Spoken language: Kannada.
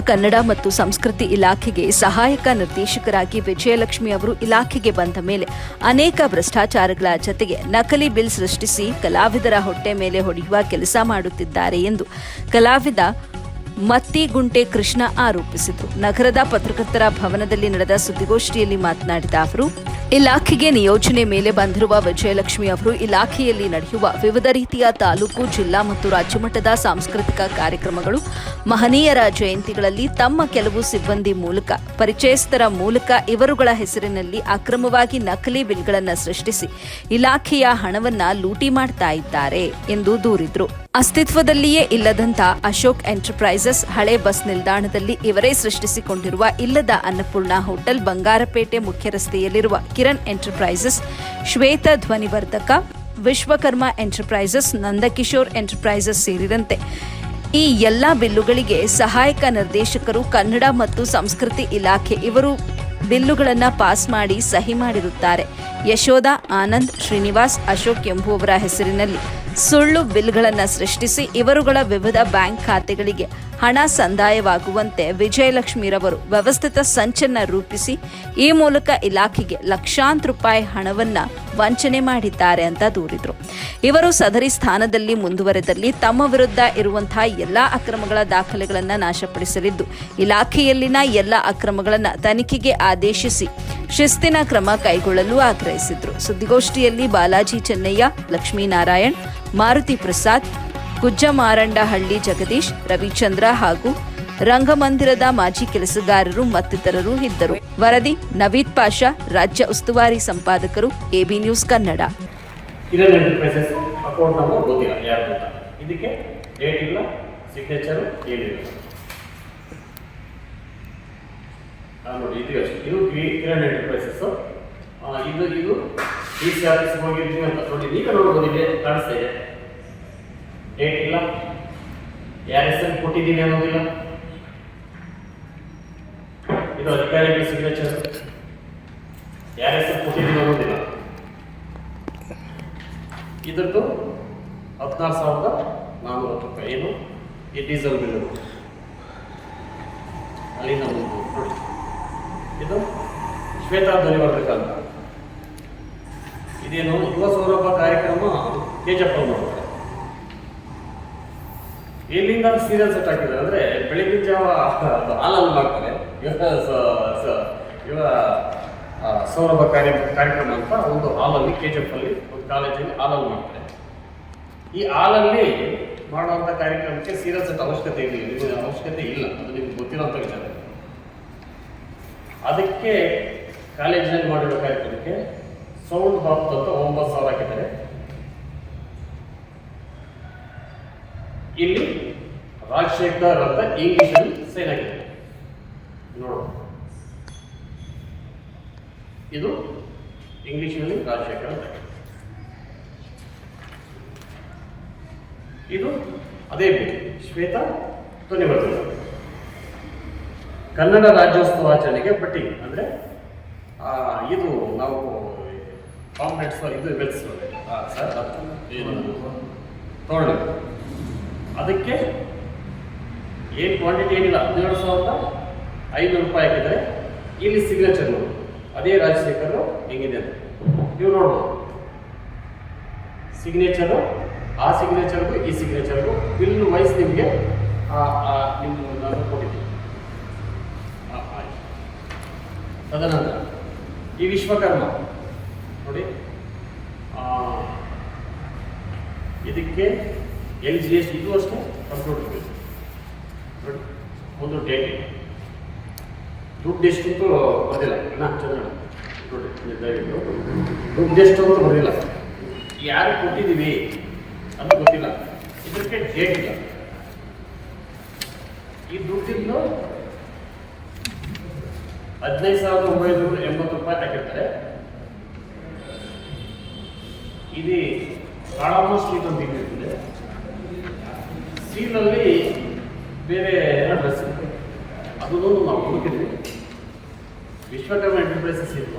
ಕನ್ನಡ ಮತ್ತು ಸಂಸ್ಕೃತಿ ಇಲಾಖೆಗೆ ಸಹಾಯಕ ನಿರ್ದೇಶಕರಾಗಿ ವಿಜಯಲಕ್ಷ್ಮಿ ಅವರು ಇಲಾಖೆಗೆ ಬಂದ ಮೇಲೆ ಅನೇಕ ಭ್ರಷ್ಟಾಚಾರಗಳ ಜತೆಗೆ ನಕಲಿ ಬಿಲ್ ಸೃಷ್ಟಿಸಿ ಕಲಾವಿದರ ಹೊಟ್ಟೆ ಮೇಲೆ ಹೊಡೆಯುವ ಕೆಲಸ ಮಾಡುತ್ತಿದ್ದಾರೆ ಎಂದು ಕಲಾವಿದ ಮತ್ತಿಗುಂಟೆ ಕೃಷ್ಣ ಆರೋಪಿಸಿದರು. ನಗರದ ಪತ್ರಕರ್ತರ ಭವನದಲ್ಲಿ ನಡೆದ ಸುದ್ದಿಗೋಷ್ಠಿಯಲ್ಲಿ ಮಾತನಾಡಿದ ಅವರು, ಇಲಾಖೆಗೆ ನಿಯೋಜನೆ ಮೇಲೆ ಬಂದಿರುವ ವಿಜಯಲಕ್ಷ್ಮಿ ಅವರು ಇಲಾಖೆಯಲ್ಲಿ ನಡೆಯುವ ವಿವಿಧ ರೀತಿಯ ತಾಲೂಕು, ಜಿಲ್ಲಾ ಮತ್ತು ರಾಜ್ಯಮಟ್ಟದ ಸಾಂಸ್ಕೃತಿಕ ಕಾರ್ಯಕ್ರಮಗಳು, ಮಹನೀಯರ ಜಯಂತಿಗಳಲ್ಲಿ ತಮ್ಮ ಕೆಲವು ಸಿಬ್ಬಂದಿ ಮೂಲಕ, ಪರಿಚಯಸ್ಥರ ಮೂಲಕ ಇವರುಗಳ ಹೆಸರಿನಲ್ಲಿ ಅಕ್ರಮವಾಗಿ ನಕಲಿ ಬಿಲ್ಗಳನ್ನು ಸೃಷ್ಟಿಸಿ ಇಲಾಖೆಯ ಹಣವನ್ನ ಲೂಟಿ ಮಾಡ್ತಾ ಇದ್ದಾರೆ ಎಂದು ದೂರಿದರು. ಅಸ್ತಿತ್ವದಲ್ಲಿಯೇ ಇಲ್ಲದಂತ ಅಶೋಕ್ ಎಂಟರ್ಪ್ರೈಸಸ್ ಹಳೆ ಬಸ್ ನಿಲ್ದಾಣದಲ್ಲಿ ಇವರೇ ಸೃಷ್ಟಿಸಿಕೊಂಡಿರುವ ಇಲ್ಲದ ಅನ್ನಪೂರ್ಣ ಹೋಟೆಲ್, ಬಂಗಾರಪೇಟೆ ಮುಖ್ಯ ರಸ್ತೆಯಲ್ಲಿರುವ ಕಿರಣ್ ಎಂಟರ್ಪ್ರೈಸಸ್, ಶ್ವೇತ ಧ್ವನಿವರ್ಧಕ, ವಿಶ್ವಕರ್ಮ ಎಂಟರ್ಪ್ರೈಸಸ್, ನಂದಕಿಶೋರ್ ಎಂಟರ್ಪ್ರೈಸಸ್ ಸೇರಿದಂತೆ ಈ ಎಲ್ಲಾ ಬಿಲ್ಲುಗಳಿಗೆ ಸಹಾಯಕ ನಿರ್ದೇಶಕರು ಕನ್ನಡ ಮತ್ತು ಸಂಸ್ಕೃತಿ ಇಲಾಖೆ ಇವರು ಬಿಲ್ಲುಗಳನ್ನು ಪಾಸ್ ಮಾಡಿ ಸಹಿ ಮಾಡಿರುತ್ತಾರೆ. ಯಶೋಧ, ಆನಂದ್, ಶ್ರೀನಿವಾಸ್, ಅಶೋಕ್ ಎಂಬುವವರ ಹೆಸರಿನಲ್ಲಿ ಸುಳ್ಳು ಬಿಲ್ಗಳನ್ನು ಸೃಷ್ಟಿಸಿ ಇವರುಗಳ ವಿವಿಧ ಬ್ಯಾಂಕ್ ಖಾತೆಗಳಿಗೆ ಹಣ ಸಂದಾಯವಾಗುವಂತೆ ವಿಜಯಲಕ್ಷ್ಮಿರವರು ವ್ಯವಸ್ಥಿತ ಸಂಚನ್ನ ರೂಪಿಸಿ ಈ ಮೂಲಕ ಇಲಾಖೆಗೆ ಲಕ್ಷಾಂತರ ರೂಪಾಯಿ ಹಣವನ್ನ ವಂಚನೆ ಮಾಡಿದ್ದಾರೆ ಅಂತ ದೂರಿದರು. ಇವರು ಸದರಿ ಸ್ಥಾನದಲ್ಲಿ ಮುಂದುವರೆದಲ್ಲಿ ತಮ್ಮ ವಿರುದ್ಧ ಇರುವಂತಹ ಎಲ್ಲಾ ಅಕ್ರಮಗಳ ದಾಖಲೆಗಳನ್ನು ನಾಶಪಡಿಸಲಿದ್ದು ಇಲಾಖೆಯಲ್ಲಿನ ಎಲ್ಲ ಅಕ್ರಮಗಳನ್ನು ತನಿಖೆಗೆ ಆದೇಶಿಸಿ ಶಿಸ್ತಿನ ಕ್ರಮ ಕೈಗೊಳ್ಳಲು ಆಗ್ರಹಿಸಿದರು. ಸುದ್ದಿಗೋಷ್ಠಿಯಲ್ಲಿ ಬಾಲಾಜಿ ಚೆನ್ನಯ್ಯ, ಲಕ್ಷ್ಮೀನಾರಾಯಣ್, ಮಾರುತಿ ಪ್ರಸಾದ್, ಕುಜ್ಜಮಾರಂಡಹಳ್ಳಿ ಜಗದೀಶ್, ರವಿಚಂದ್ರ ಹಾಗೂ ರಂಗಮಂದಿರದ ಮಾಜಿ ಕೆಲಸಗಾರರು ಮತ್ತಿತರರು ಇದ್ದರು. ವರದಿ ನವೀದ್ ಪಾಷಾ, ರಾಜ್ಯ ಉಸ್ತುವಾರಿ ಸಂಪಾದಕರು, ಎಬಿ ನ್ಯೂಸ್ ಕನ್ನಡ. ಇದಕ್ಕೆ ಡೇಟ್ ಇಲ್ಲ, ಸಿಗ್ನೇಚರ್ ಏನಿಲ್ಲ. ನೋಡಿ, ಇದು ಕಿರಣ್ ಎಂಟರ್ಪ್ರೈಸಸ್. ಇದು ಡಿಸಿ ಆಫೀಸ್ ಹೋಗಿರ್ತೀವಿ ಅಂತ ನೋಡಿ, ಈಗ ನೋಡ್ಬೋದು, ಇದೆ ಕಾಣಿಸ್ತಾ ಇದೆ. ಡೇಟ್ ಇಲ್ಲ, ಯಾರ ಹೆಸರು ಕೊಟ್ಟಿದ್ದೀನಿ ಅನ್ನೋದಿಲ್ಲ. ಇದು ಅಧಿಕಾರಿಗಳ ಸಿಗ್ನೇಚರ್, ಯಾರ ಹೆಸರು ಕೊಟ್ಟಿದ್ದೀನಿ ಅನ್ನೋದಿಲ್ಲ. ಇದರದ್ದು 16,400 ರೂಪಾಯಿ. ಏನು ಈ ಡೀಸೆಲ್ ಬಿಲ್ ಅಲ್ಲಿಂದ ಬಂದು ನೋಡಿ. ಇದು ಶ್ವೇತಾ ಧ್ವನಿವರ್ಧಕ ಅಂತ. ಇದೇನು ಯುವ ಸೌರಭ ಕಾರ್ಯಕ್ರಮ ಕೆಜಪ್ಪ ಮಾಡ್ತಾರೆ. ಎಲ್ಲಿಂದ ಸೀರಿಯಲ್ ಸೆಟ್ ಹಾಕಿದ್ದಾರೆ ಅಂದರೆ ಬೆಳಗಿನ ಜಾವ ಹಾಲಲ್ಲಿ ಮಾಡ್ತಾರೆ. ಯುವ ಸೌರಭ ಕಾರ್ಯಕ್ರಮ ಅಂತ ಒಂದು ಹಾಲಲ್ಲಿ, ಕೆಜಪ್ ಅಲ್ಲಿ ಒಂದು ಕಾಲೇಜಲ್ಲಿ ಹಾಲಲ್ಲಿ ಮಾಡ್ತಾರೆ. ಈ ಹಾಲಲ್ಲಿ ಮಾಡುವಂಥ ಕಾರ್ಯಕ್ರಮಕ್ಕೆ ಸೀರಿಯಲ್ ಸೆಟ್ ಅವಶ್ಯಕತೆ ಇಲ್ಲ. ಅದು ನಿಮ್ಗೆ ಗೊತ್ತಿರೋಂಥ ವಿಚಾರ. ಅದಕ್ಕೆ ಕಾಲೇಜಿನಲ್ಲಿ ಮಾಡಿರೋ ಕಾರ್ಯಕ್ರಮಕ್ಕೆ ಸೌಂಡ್ ಬಾಕ್ಸ್ ಅಂತ 9,000 ಹಾಕಿದ್ದಾರೆ. ಇಲ್ಲಿ ರಾಜಶೇಖರ್ ಅಂತ ಇಂಗ್ಲಿಷಲ್ಲಿ ಸೈನ್ ಆಗಿದೆ ನೋಡು. ಇದು ಇಂಗ್ಲಿಷಿನಲ್ಲಿ ರಾಜಶೇಖರ್ ಅಂತ. ಇದು ಅದೇ ಶ್ವೇತಾ ಧ್ವನಿವರ್ಧಕ. ಕನ್ನಡ ರಾಜ್ಯೋತ್ಸವ ಆಚರಣೆಗೆ ಪಟ್ಟಿಂಗ್ ಅಂದರೆ ಇದು ನಾವು ಕಾಂಪ್ಲೆಕ್ಸ್ ಇದು ವೆಲ್ಸ್ ಸರ್ ತೊಗೊಂಡು ಅದಕ್ಕೆ ಏನು ಕ್ವಾಂಟಿಟಿ ಏನಿಲ್ಲ, 17,500 ರೂಪಾಯಿ ಹಾಕಿದರೆ ಇಲ್ಲಿ ಸಿಗ್ನೇಚರ್ ನೋಡಿ. ಅದೇ ರಾಜಶೇಖರ್ ಹೆಂಗಿದೆ ಅಂತ ನೀವು ನೋಡ್ಬೋದು. ಸಿಗ್ನೇಚರು, ಆ ಸಿಗ್ನೇಚರ್ಗೂ ಈ ಸಿಗ್ನೇಚರ್ಗೂ ಬಿಲ್ ವೈಸ್ ನಿಮಗೆ ನಾನು ಕೊಟ್ಟಿದ್ದೀನಿ. ತದನಂತರ ಈ ವಿಶ್ವಕರ್ಮ ನೋಡಿ, ಇದಕ್ಕೆ LGS ಇದು ಅಷ್ಟೇ ಕಂಪ್ಯೂಟರ್ ನೋಡಿ. ಒಂದು ಡೇಟ್ ದುಡ್ಡು ಎಷ್ಟು ಅಂತ ಬರೆದಿಲ್ಲ. ಚಂದ್ರ ನೋಡಿ, ದುಡ್ಡು ಎಷ್ಟು ಅಂತ ಬರೆದಿಲ್ಲ. ಯಾರು ಕೊಟ್ಟಿದ್ದೀವಿ ಅಂತ ಗೊತ್ತಿಲ್ಲ. ಇದಕ್ಕೆ ಡೇಟ್ ಇಲ್ಲ. ಈ ದುಡ್ಡಿಂದು 15,980 ರೂಪಾಯಿ ಹಾಕಿರ್ತಾರೆ. ಇದು ಕಾಳಮ್ಮ ಸ್ಟ್ರೀಟ್ ಅಂತ ಇಟ್ಟಿರ್ತದೆ. ಸೀಲಲ್ಲಿ ಬೇರೆ ಅಡ್ರೆಸ್ ಇದೆ. ಅದನ್ನು ನಾವು ಹುಡುಕಿದ್ವಿ. ವಿಶ್ವಕರ್ಮ ಎಂಟರ್ಪ್ರೈಸಸ್ ಇತ್ತು.